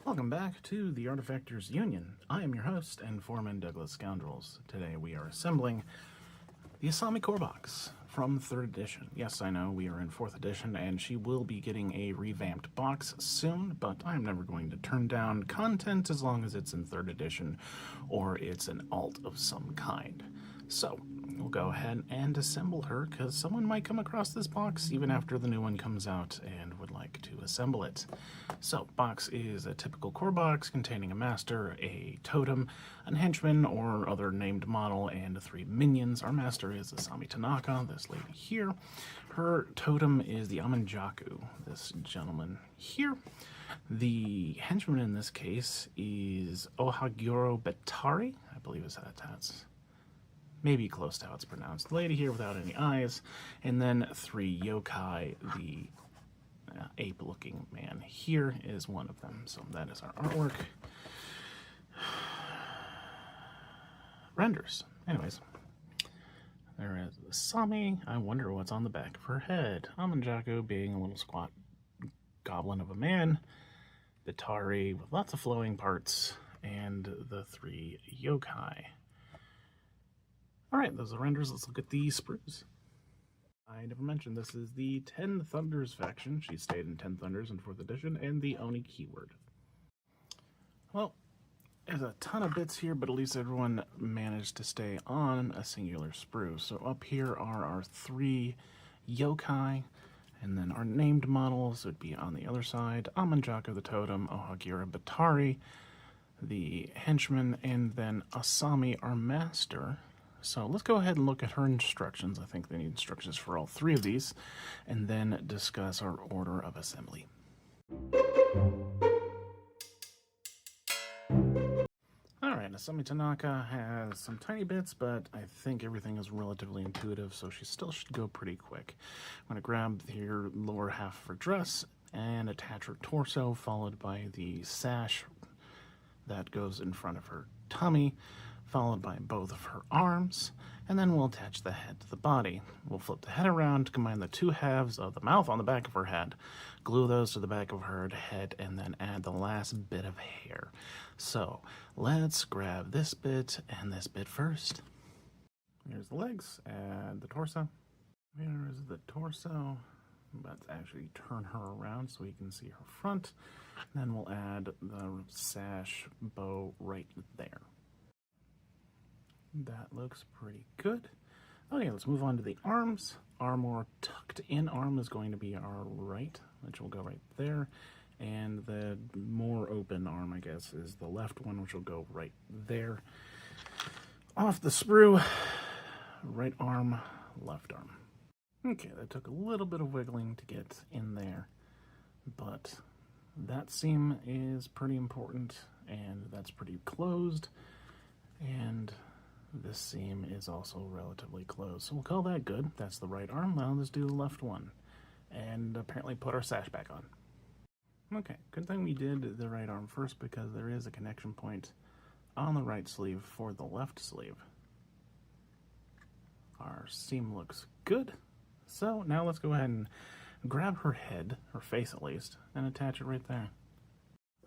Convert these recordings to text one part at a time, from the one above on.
Welcome back to the Artefactors Union. I am your host and foreman, Douglas Scoundrels. Today we are assembling the Asami Core box from 3rd edition. Yes, I know we are in 4th edition and she will be getting a revamped box soon, but I'm never going to turn down content as long as it's in 3rd edition or it's an alt of some kind. So, we'll go ahead and assemble her because someone might come across this box even after the new one comes out and would like to assemble it. So, box is a typical core box containing a master, a totem, a henchman or other named model, and 3 minions. Our master is Asami Tanaka, this lady here. Her totem is the Amanjaku, this gentleman here. The henchman in this case is Ohaguro Bettari, I believe is how that's maybe close to how it's pronounced. The lady here without any eyes, and then 3 yokai. The ape-looking man here is one of them. So that is our artwork. Renders. Anyways, there is Asami. I wonder what's on the back of her head. Amanjaku being a little squat goblin of a man. Bettari with lots of flowing parts, and the 3 yokai. Alright, those are renders. Let's look at the sprues. I never mentioned this is the Ten Thunders faction. She stayed in Ten Thunders in 4th edition, and the Oni keyword. Well, there's a ton of bits here, but at least everyone managed to stay on a singular sprue. So up here are our 3 yokai, and then our named models would be on the other side. Amanjaku the totem, Ohaguro Bettari, the henchman, and then Asami, our master. So let's go ahead and look at her instructions. I think they need instructions for all 3 of these, and then discuss our order of assembly. Alright, Asami Tanaka has some tiny bits, but I think everything is relatively intuitive, so she still should go pretty quick. I'm going to grab her lower half of her dress and attach her torso, followed by the sash that goes in front of her tummy, followed by both of her arms, and then we'll attach the head to the body. We'll flip the head around to combine the 2 halves of the mouth on the back of her head, glue those to the back of her head, and then add the last bit of hair. So let's grab this bit and this bit first. Here's the legs and the torso. Here's the torso. Let's actually turn her around so we can see her front. Then we'll add the sash bow right there. That looks pretty good. Okay, let's move on to the arms. Our more tucked in arm is going to be our right, which will go right there. And the more open arm, I guess, is the left one, which will go right there. Off the sprue, right arm, left arm. Okay, that took a little bit of wiggling to get in there, but that seam is pretty important, and that's pretty closed, and this seam is also relatively closed, so we'll call that good. That's the right arm. Now let's do the left one, and apparently put our sash back on. Okay, good thing we did the right arm first, because there is a connection point on the right sleeve for the left sleeve. Our seam looks good, so now let's go ahead and grab her head, her face at least, and attach it right there.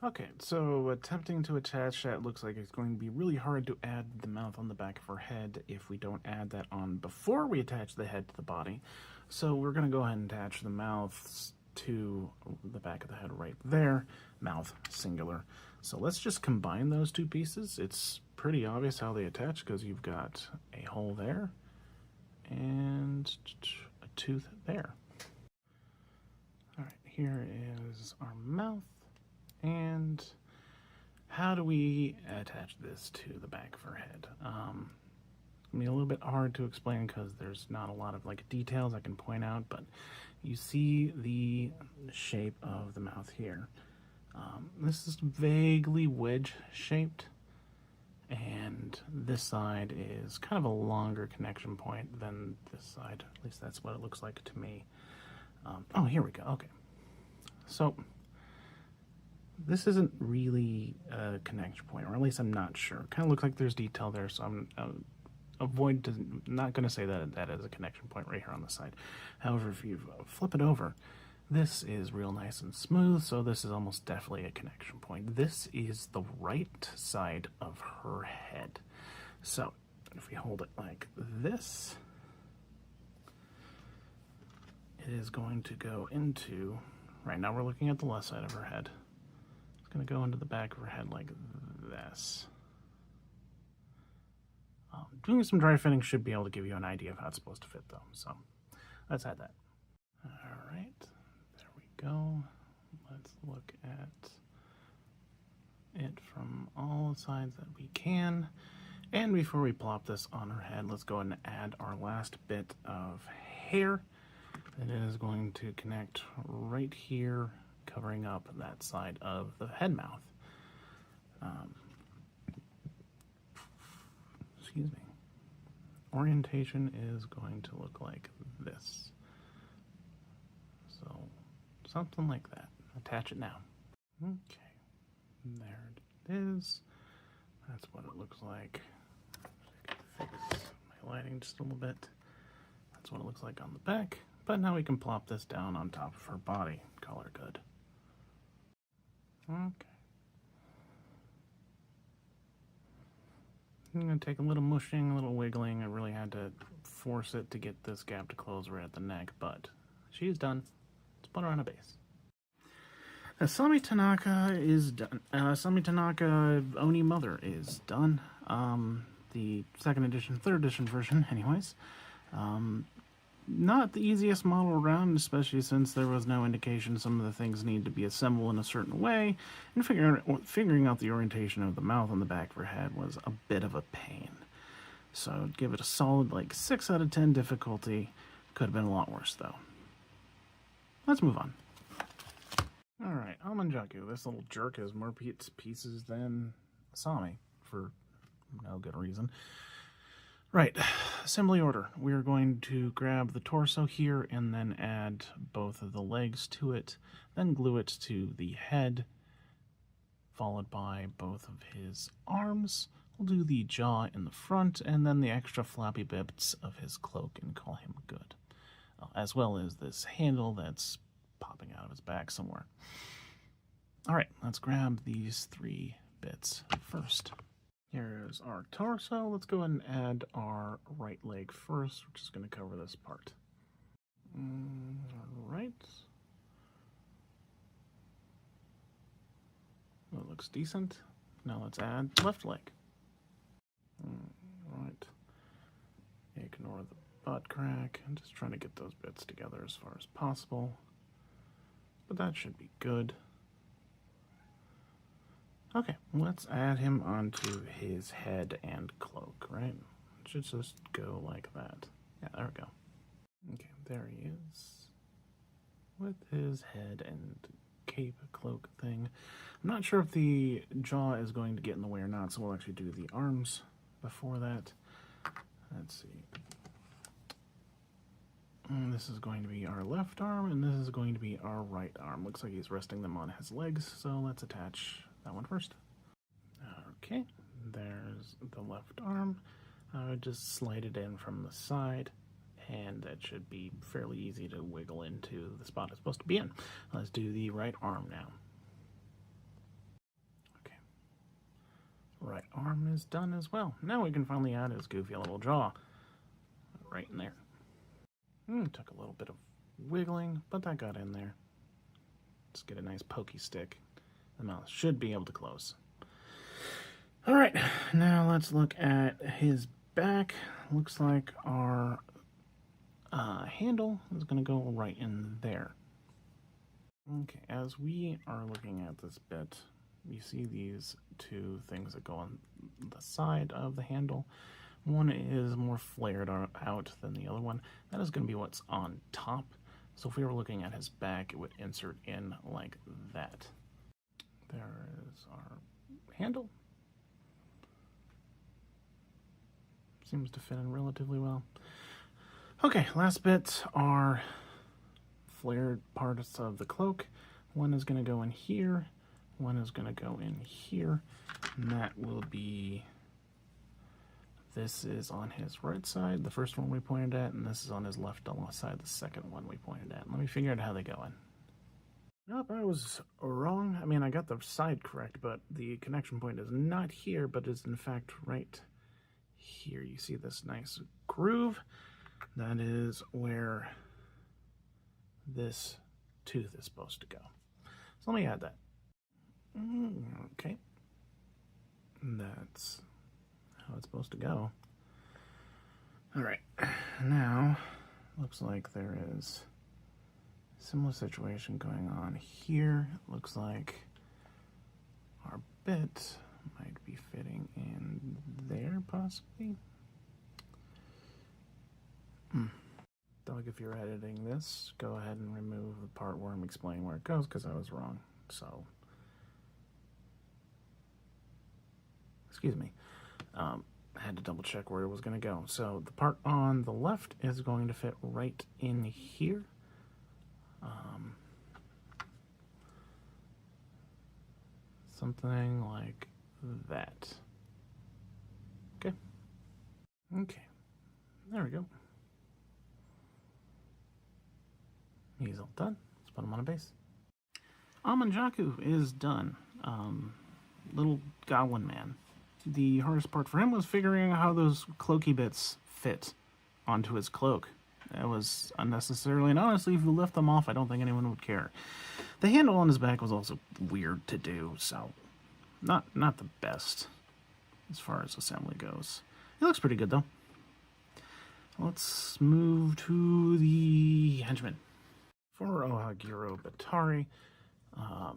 Okay, so attempting to attach that looks like it's going to be really hard to add the mouth on the back of her head if we don't add that on before we attach the head to the body. So we're going to go ahead and attach the mouth to the back of the head right there. Mouth, singular. So let's just combine those 2 pieces. It's pretty obvious how they attach because you've got a hole there and a tooth there. Alright, here is our mouth. And how do we attach this to the back of her head? It's gonna be a little bit hard to explain because there's not a lot of details I can point out, but you see the shape of the mouth here. This is vaguely wedge shaped, and this side is kind of a longer connection point than this side. At least that's what it looks like to me. Oh, here we go. Okay. So this isn't really a connection point, or at least I'm not sure. Kind of looks like there's detail there, so I'm not going to say that that is a connection point right here on the side. However, if you flip it over, This is real nice and smooth, so this is almost definitely a connection point. This is the right side of her head. So if we hold it like this, it is going to go into, right now we're looking at the left side of her head. It's going to go into the back of her head like this. Doing some dry fitting should be able to give you an idea of how it's supposed to fit though, so let's add that. Alright, there we go. Let's look at it from all sides that we can. And before we plop this on her head, let's go ahead and add our last bit of hair. It is going to connect right here, covering up that side of the head mouth. Excuse me. Orientation is going to look like this. So, something like that. Attach it now. Okay. There it is. That's what it looks like. I can fix my lighting just a little bit. That's what it looks like on the back. But now we can plop this down on top of her body. Call her good. Okay. I'm going to take a little mushing, a little wiggling. I really had to force it to get this gap to close right at the neck, but she's done. Let's put her on a base. Asami Tanaka is done. Asami Tanaka Oni Mother is done. The second edition, third edition version, anyways. Not the easiest model around, especially since there was no indication some of the things need to be assembled in a certain way, and figuring out the orientation of the mouth on the back of her head was a bit of a pain. So I'd give it a solid like 6 out of 10 difficulty. Could have been a lot worse though. Let's move on. Alright, Amanjaku. This little jerk has more pieces than Asami, for no good reason. Right, assembly order. We're going to grab the torso here and then add both of the legs to it, then glue it to the head, followed by both of his arms. We'll do the jaw in the front and then the extra flappy bits of his cloak and call him good, as well as this handle that's popping out of his back somewhere. Alright, let's grab these 3 bits first. Here's our torso. Let's go ahead and add our right leg first, which is going to cover this part. Alright. That looks decent. Now let's add left leg. Alright. Ignore the butt crack. I'm just trying to get those bits together as far as possible. But that should be good. Okay, let's add him onto his head and cloak, right? It should just go like that. Yeah, there we go. Okay, there he is. With his head and cape cloak thing. I'm not sure if the jaw is going to get in the way or not, so we'll actually do the arms before that. Let's see. And this is going to be our left arm, and this is going to be our right arm. Looks like he's resting them on his legs, so let's attach that one first. Okay, there's the left arm. I would just slide it in from the side, and that should be fairly easy to wiggle into the spot it's supposed to be in. Let's do the right arm now. Okay, right arm is done as well. Now we can finally add his goofy little jaw right in there. Took a little bit of wiggling, but that got in there. Let's get a nice pokey stick. The mouth should be able to close. Alright, now let's look at his back. Looks like our handle is going to go right in there. Okay, as we are looking at this bit, you see these 2 things that go on the side of the handle. One is more flared out than the other one. That is going to be what's on top. So if we were looking at his back, it would insert in like that. There is our handle. Seems to fit in relatively well. Okay, last bits are flared parts of the cloak. One is going to go in here. One is going to go in here. And that will be... This is on his right side, the first one we pointed at, and this is on his left side, the second one we pointed at. Let me figure out how they go in. Nope, I was wrong. I mean, I got the side correct, but the connection point is not here, but is in fact right here. You see this nice groove? That is where this tooth is supposed to go. So let me add that. Okay. That's how it's supposed to go. All right. Now, looks like there is a similar situation going on here. It looks like our bit might be fitting in there, possibly. Doug, if you're editing this, go ahead and remove the part where I'm explaining where it goes, because I was wrong. So, excuse me. I had to double check where it was going to go. So the part on the left is going to fit right in here. Something like that. Okay. Okay. There we go. He's all done. Let's put him on a base. Amanjaku is done. Little goblin man. The hardest part for him was figuring out how those cloaky bits fit onto his cloak. That was unnecessarily, and honestly, if you left them off, I don't think anyone would care. The handle on his back was also weird to do, so not the best as far as assembly goes. It looks pretty good, though. Let's move to the henchman. For Ohaguro Bettari, I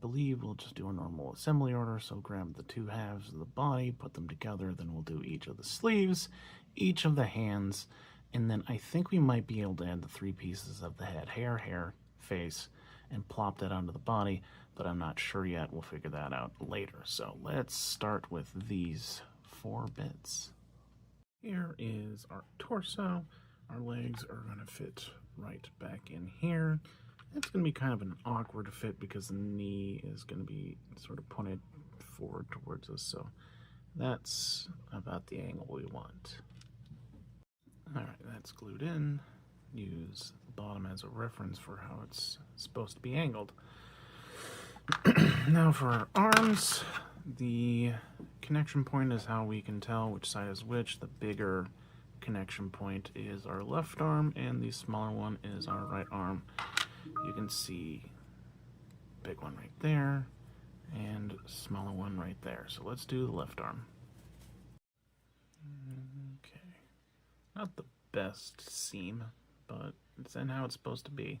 believe we'll just do a normal assembly order, so grab the two halves of the body, put them together, then we'll do each of the sleeves, each of the hands, and then I think we might be able to add the three pieces of the head, hair, face, and plop that onto the body, but I'm not sure yet. We'll figure that out later. So let's start with these 4 bits. Here is our torso. Our legs are going to fit right back in here. It's going to be kind of an awkward fit because the knee is going to be sort of pointed forward towards us, so that's about the angle we want. Alright, that's glued in. Use the bottom as a reference for how it's supposed to be angled. Now for our arms, the connection point is how we can tell which side is which. The bigger connection point is our left arm, and the smaller one is our right arm. You can see big one right there, and smaller one right there. So let's do the left arm. Okay. Not the best seam, but it's in how it's supposed to be.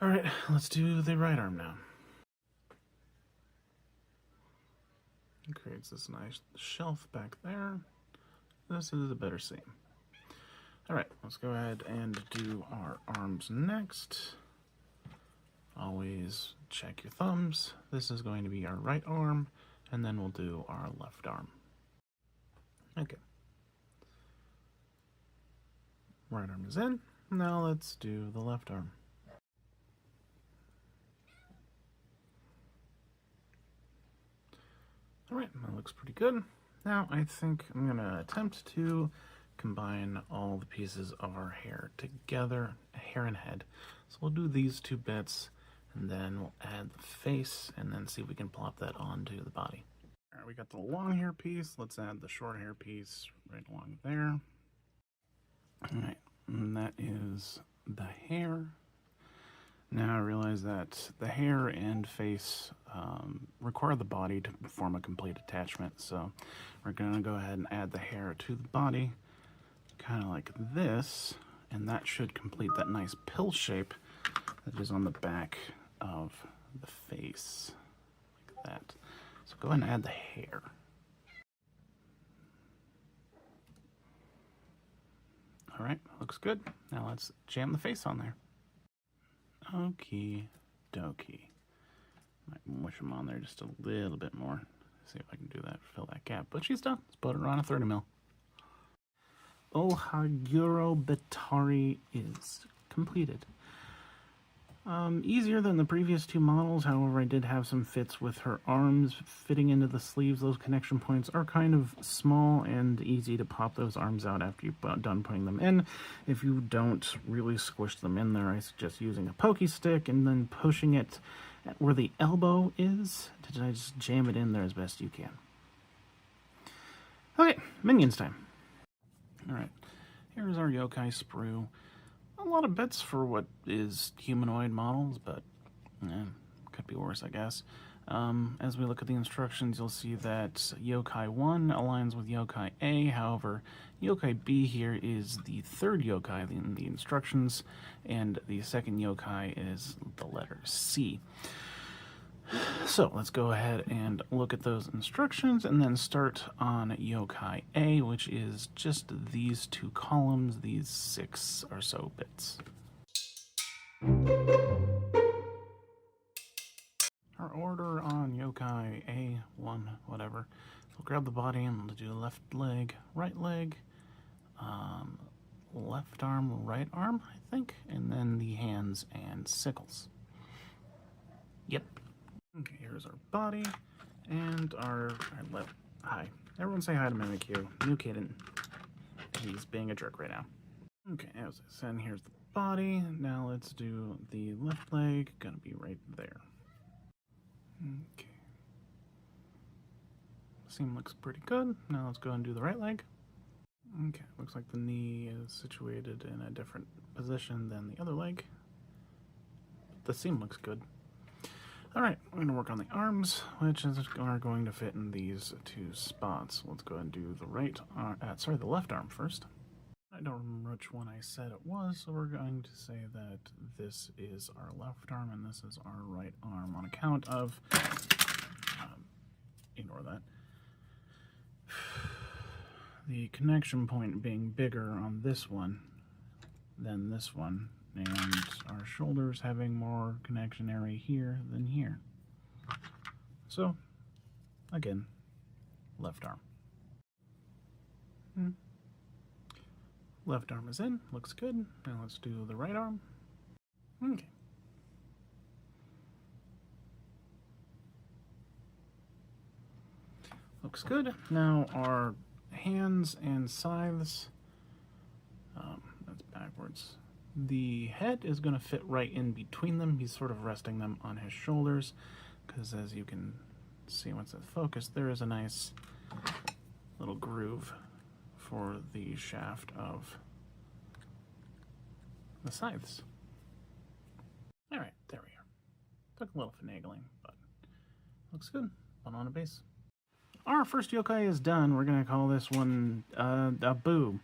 Alright, let's do the right arm now. It creates this nice shelf back there. This is a better seam. Alright, let's go ahead and do our arms next. Always check your thumbs. This is going to be our right arm, and then we'll do our left arm. Okay. Right arm is in. Now let's do the left arm. Alright, that looks pretty good. Now I think I'm going to attempt to combine all the pieces of our hair together, hair and head. So we'll do these 2 bits, and then we'll add the face, and then see if we can plop that onto the body. Alright, we got the long hair piece. Let's add the short hair piece right along there. Alright, and that is the hair. Now I realize that the hair and face require the body to form a complete attachment, so we're going to go ahead and add the hair to the body, kind of like this, and that should complete that nice pill shape that is on the back of the face, like that. So go ahead and add the hair. Alright, looks good. Now let's jam the face on there. Okie dokie. Might mush them on there just a little bit more. See if I can do that, fill that gap. But she's done. Let's put her on a 30 mil. Ohaguro Bettari is completed. Easier than the previous two models, however I did have some fits with her arms fitting into the sleeves. Those connection points are kind of small and easy to pop those arms out after you're done putting them in. If you don't really squish them in there, I suggest using a pokey stick and then pushing it at where the elbow is to just jam it in there as best you can. Okay, minions time. Alright, here's our yokai sprue. A lot of bits for what is humanoid models, but could be worse, I guess. As we look at the instructions, you'll see that Yokai 1 aligns with Yokai A. However, Yokai B here is the third yokai in the instructions, and the second yokai is the letter C. So let's go ahead and look at those instructions and then start on Yokai A, which is just these two columns, these 6 or so bits. Our order on Yokai A1, whatever. We'll grab the body and we'll do left leg, left arm, right arm, I think, and then the hands and sickles. Yep. Okay, here's our body, and our left. Hi. Everyone say hi to Mimikyu. New kid, he's being a jerk right now. Okay, as I said, here's the body. Now let's do the left leg. Gonna be right there. Okay. Seam looks pretty good. Now let's go and do the right leg. Okay, looks like the knee is situated in a different position than the other leg. The seam looks good. Alright, we're going to work on the arms, which are going to fit in these 2 spots. Let's go ahead and do the the left arm first. I don't remember which one I said it was, so we're going to say that this is our left arm and this is our right arm on account of, ignore that, the connection point being bigger on this one than this one, and our shoulders having more connection area here than here. So, again, left arm. Left arm is in, looks good. Now let's do the right arm. Okay. Looks good. Now our hands and scythes, that's backwards. The head is going to fit right in between them. He's sort of resting them on his shoulders, because as you can see once it's focused, there is a nice little groove for the shaft of the scythes. Alright, there we are. Took a little finagling, but looks good. One on a base. Our first yokai is done. We're going to call this one a boo.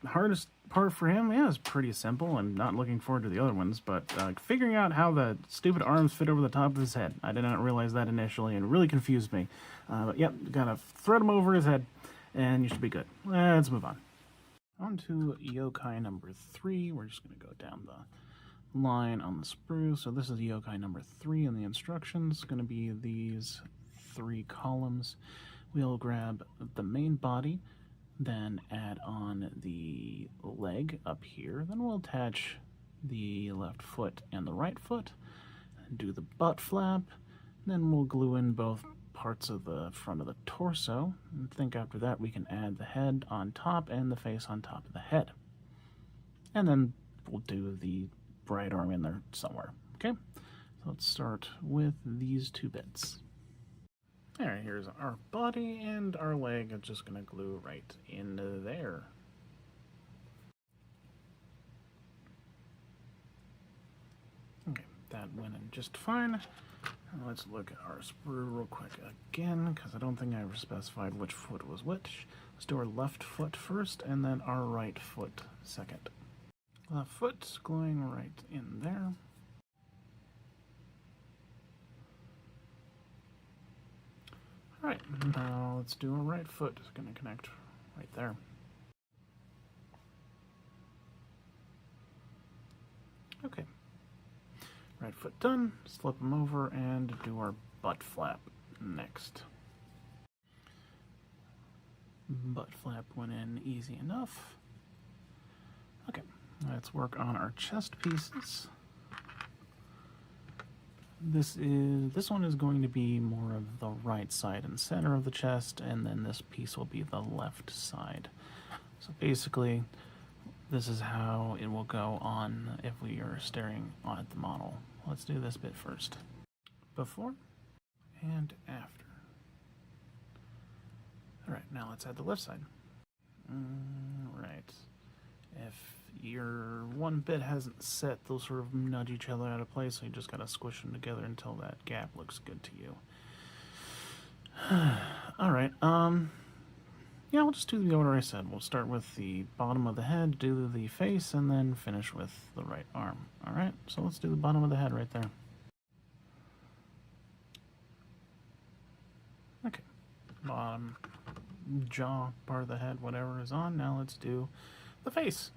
Hardest part for him, yeah, is pretty simple. I'm not looking forward to the other ones, but figuring out how the stupid arms fit over the top of his head. I did not realize that initially, and it really confused me. But yep, gotta thread them over his head, and you should be good. Let's move on. On to yokai number 3. We're just going to go down the line on the sprue. So this is yokai number 3 in the instructions. It's going to be these 3 columns. We'll grab the main body, then add on the leg up here. Then we'll attach the left foot and the right foot, and do the butt flap. Then we'll glue in both parts of the front of the torso. And think after that we can add the head on top and the face on top of the head. And then we'll do the right arm in there somewhere. Okay, so let's start with these 2 bits. Alright, here's our body, and our leg I'm just going to glue right into there. Okay, that went in just fine. Now let's look at our sprue real quick again, because I don't think I ever specified which foot was which. Let's do our left foot first, and then our right foot second. Left foot gluing right in there. Alright, now let's do a right foot. It's going to connect right there. Okay. Right foot done. Flip them over and do our butt flap next. Butt flap went in easy enough. Okay, let's work on our chest pieces. this one is going to be more of the right side and center of the chest, and then this piece will be the left side. So basically, this is how it will go on if we are staring at the model. Let's do this bit first. Before and after. Alright, now let's add the left side. Right. If your one bit hasn't set, they'll sort of nudge each other out of place, so you just gotta squish them together until that gap looks good to you. Alright, yeah, we'll just do the order I said. We'll start with the bottom of the head, do the face, and then finish with the right arm. Alright, so let's do the bottom of the head right there. Okay, bottom jaw part of the head, whatever is on. Now let's do the face.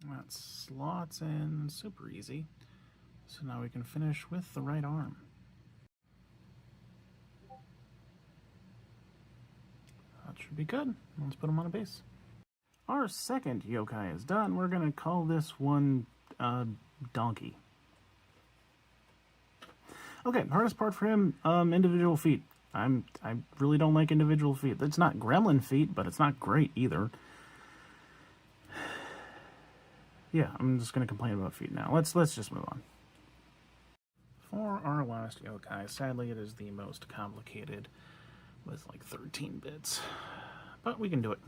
That slots in super easy. So now we can finish with the right arm. That should be good. Let's put him on a base. Our second yokai is done. We're going to call this one Donkey. Okay, hardest part for him, individual feet. I really don't like individual feet. It's not gremlin feet, but it's not great either. Yeah, I'm just going to complain about feet now. Let's just move on. For our last yokai, sadly it is the most complicated with like 13 bits, but we can do it.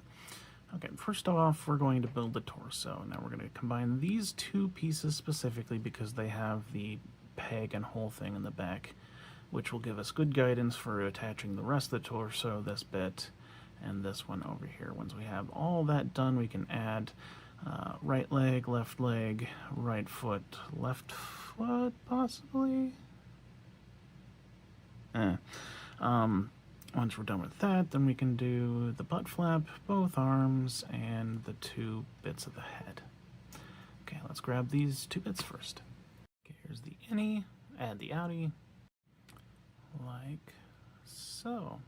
Okay, first off, we're going to build the torso. Now we're going to combine these two pieces specifically because they have the peg and hole thing in the back, which will give us good guidance for attaching the rest of the torso, this bit, and this one over here. Once we have all that done, we can add right leg, right foot, left foot, possibly? Once we're done with that, then we can do the butt flap, both arms, and the two bits of the head. Okay, let's grab these two bits first. Okay, here's the innie, add the outie, like so.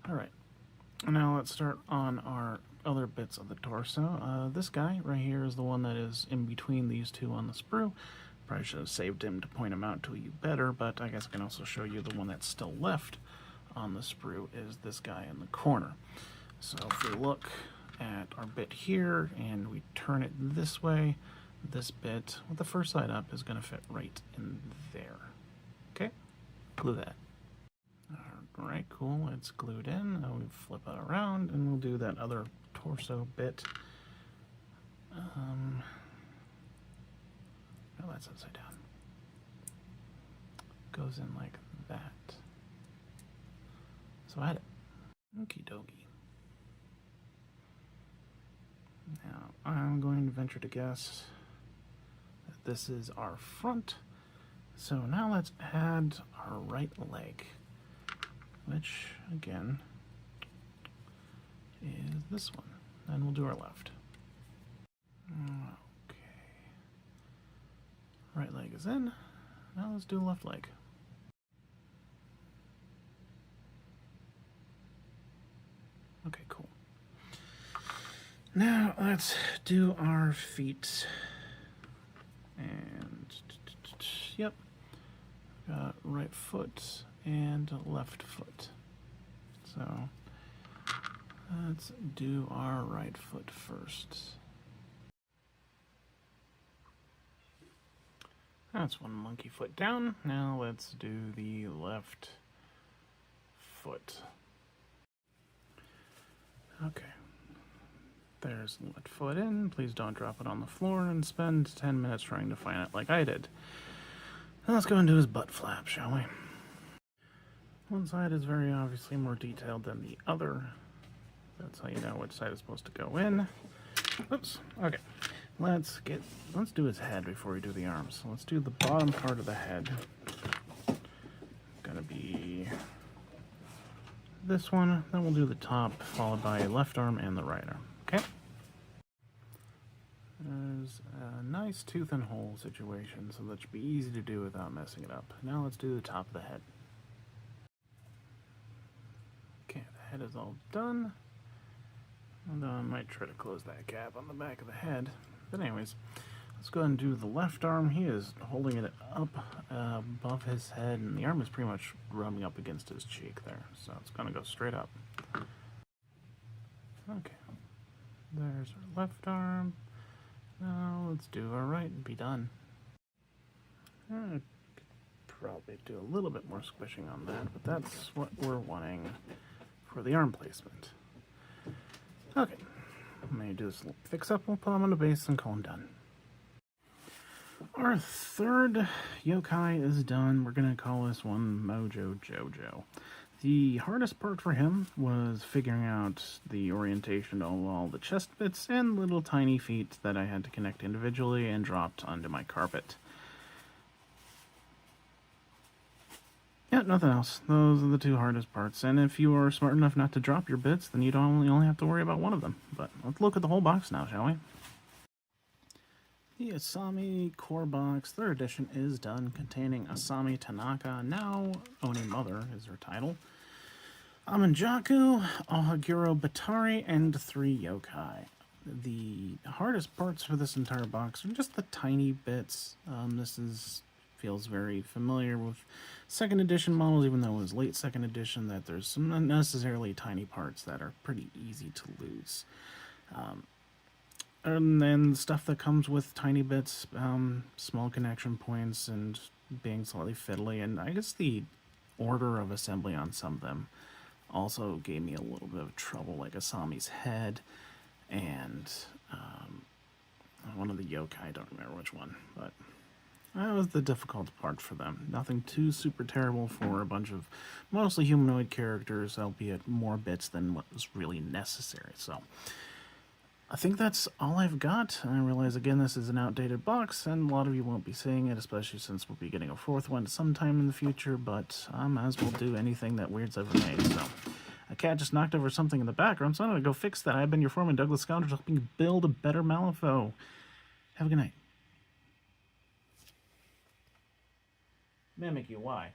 Alright, now let's start on our other bits of the torso. This guy right here is the one that is in between these two on the sprue. Probably should have saved him to point him out to you better, but I guess I can also show you the one that's still left on the sprue is this guy in the corner. So if we look at our bit here and we turn it this way, this bit with the first side up is going to fit right in there. Okay, glue that. Alright, cool, it's glued in. Now we flip it around and we'll do that other torso bit. Oh, that's upside down. Goes in like that. So add it. Okie dokie. Now I'm going to venture to guess that this is our front. So now let's add our right leg, which again is this one. Then we'll do our left. Okay. Right leg is in. Now let's do left leg. Okay, cool. Now let's do our feet. And yep. Got right foot and left foot. So let's do our right foot first. That's one monkey foot down. Now let's do the left foot. Okay. There's the left foot in. Please don't drop it on the floor and spend 10 minutes trying to find it like I did. Now let's go and do his butt flap, shall we? One side is very obviously more detailed than the other. That's how you know which side is supposed to go in. Oops. Okay. Let's do his head before we do the arms. So let's do the bottom part of the head. Gonna be this one. Then we'll do the top, followed by left arm and the right arm. Okay. There's a nice tooth and hole situation, so that should be easy to do without messing it up. Now let's do the top of the head. Okay, the head is all done. Although I might try to close that gap on the back of the head. But anyways, Let's go ahead and do the left arm. He is holding it up above his head, and the arm is pretty much rubbing up against his cheek there. So it's going to go straight up. Okay. There's our left arm. Now let's do our right and be done. I could probably do a little bit more squishing on that, but that's what we're wanting for the arm placement. Okay. I'm going to do this little fix up. We'll put him on the base and call him done. Our third yokai is done. We're going to call this one Mojo Jojo. The hardest part for him was figuring out the orientation of all the chest bits and little tiny feet that I had to connect individually and dropped onto my carpet. Yeah, nothing else. Those are the two hardest parts. And if you are smart enough not to drop your bits, then you only have to worry about one of them. But let's look at the whole box now, shall we? The Asami Core box, 3rd edition, is done, containing Asami Tanaka, now Oni Mother is her title, Amanjaku, Ohaguro Bettari, and 3 yokai. The hardest parts for this entire box are just the tiny bits. Feels very familiar with 2nd edition models, even though it was late 2nd edition, that there's some unnecessarily tiny parts that are pretty easy to lose. And then stuff that comes with tiny bits, small connection points, and being slightly fiddly. And I guess the order of assembly on some of them also gave me a little bit of trouble, like Asami's head and one of the yokai. I don't remember which one, but that was the difficult part for them. Nothing too super terrible for a bunch of mostly humanoid characters, albeit more bits than what was really necessary. So I think that's all I've got. I realize, again, this is an outdated box, and a lot of you won't be seeing it, especially since we'll be getting a 4th one sometime in the future, but I might as well do anything that Weird's ever made. So, a cat just knocked over something in the background, so I'm going to go fix that. I've been your foreman, Douglas Scoundrel, helping you build a better Malifaux. Have a good night. Mimic you, why?